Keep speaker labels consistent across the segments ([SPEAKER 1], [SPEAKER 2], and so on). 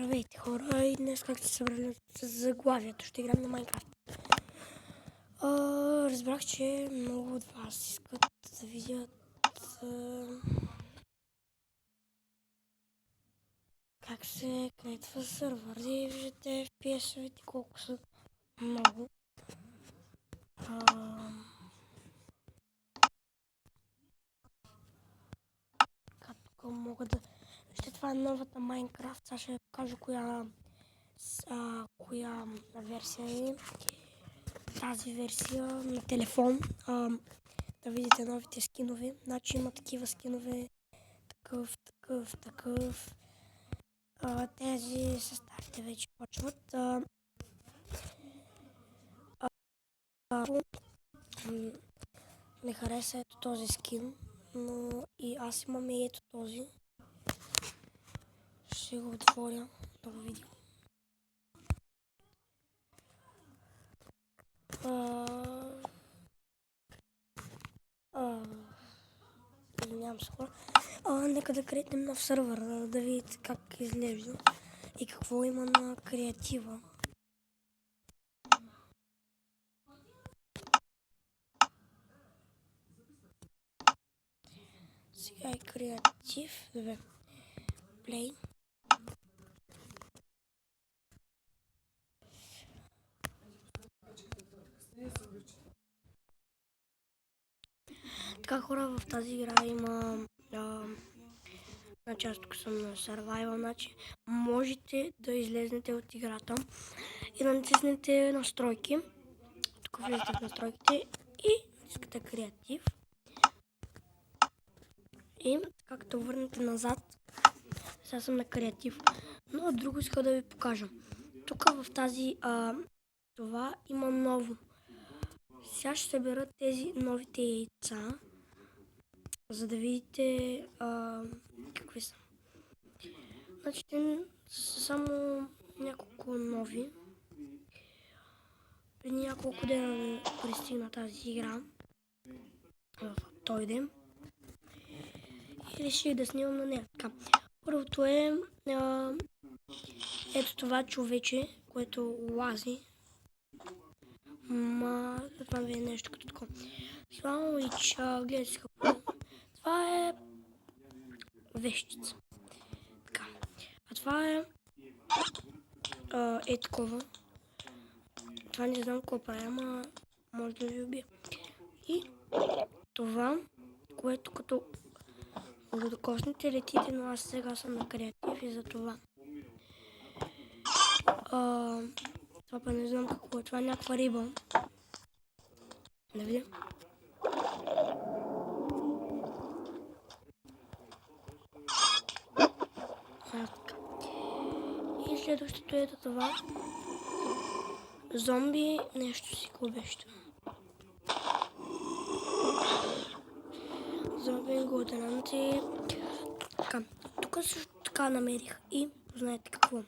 [SPEAKER 1] Здравейте хора, и днес как сте събрали с заглавието, ще играем на Майнкрафт. Разбрах, че много от вас искат да видят как се кретва сървър. И виждате FPS-овете колко са много. Тук мога да... Вижте, това е новата Майнкрафт. Сега ще покажа коя версия е. Тази версия на телефон. Да видите новите скинове. Значи има такива скинове. Такъв. Тези са старите вече почват. Не хареса ето този скин, но и аз имам и ето този. Ще го отворя да го видим. Извинявам се хора. Нека да креатнем нов сървър, да видите как изглежда и какво има на креатива. Сега е креатив. Добре. Play. Така хора, в тази игра има аз тук съм на survival, значи можете да излезнете от играта и да натиснете настройки. Тук влезете в настройките и натискате креатив. И така като върнете назад, сега съм на креатив. Но друго иска да ви покажа. Тук в тази това има ново. Сега ще събера тези новите яйца, за да видите какви са. Значи те са само няколко нови. Преди няколко дена пристигна тази игра в този ден и реших да снимам на нея. Така. Първото е ето това човече, което лази. Това ви е нещо като такова. Славич, гледайте си какво. Това е вещица. Така. А това е такова. Това не знам какво прави, ама може да ви убия. И това, което като го докоснете летите, но аз сега съм на креатив и за това. Това па не знам какво е. Това е някаква риба. Да видим. И следващото е това. Зомби, нещо си губещо. Зомби, глутенанти. Така, тук също така намерих и знаете какво.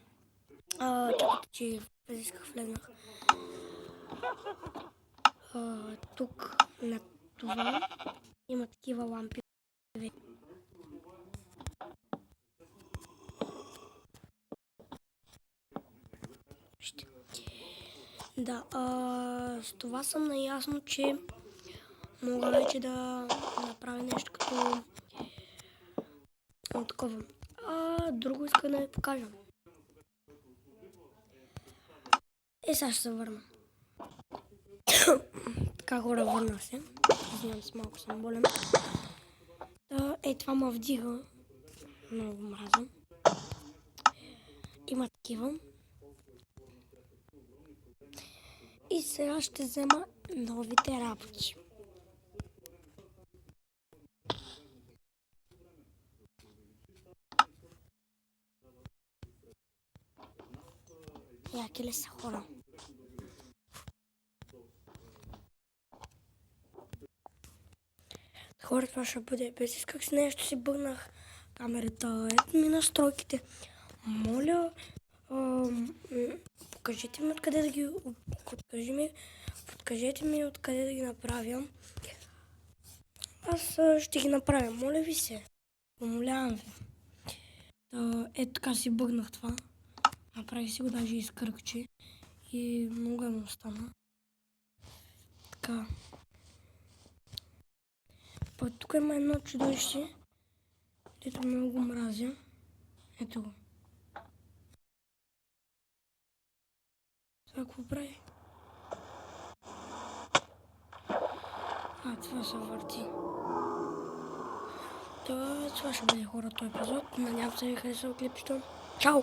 [SPEAKER 1] Чакайте, че исках влезнах. Тук на това има такива лампи. Да, с това съм наясно, че мога вече да направя нещо като такова. Друго иска да ви покажа. Сега ще се върна. Така хора, върнах се. Извинявам се, малко съм болен. Това ма вдига. Много мразя. Има такива. И сега ще взема новите работи. Яки ли са хора? Хора, това ще бъде без исках с нещо си бъгнах камерата. Ето ми настройките. Моля, покажете ми откъде да ги... Подкажете ми откъде да ги направя. Аз ще ги направя. Моля ви се. Помолявам ви. Ето така си бъгнах това. Направи си го даже изкъркче и много му стана. Така. Път тук има едно чудовище, дето много го мразя. Ето го. Това какво прави? Това се върти. Това ще бъде хора този епизод. Надявам се ви харесва клипчето. Чао!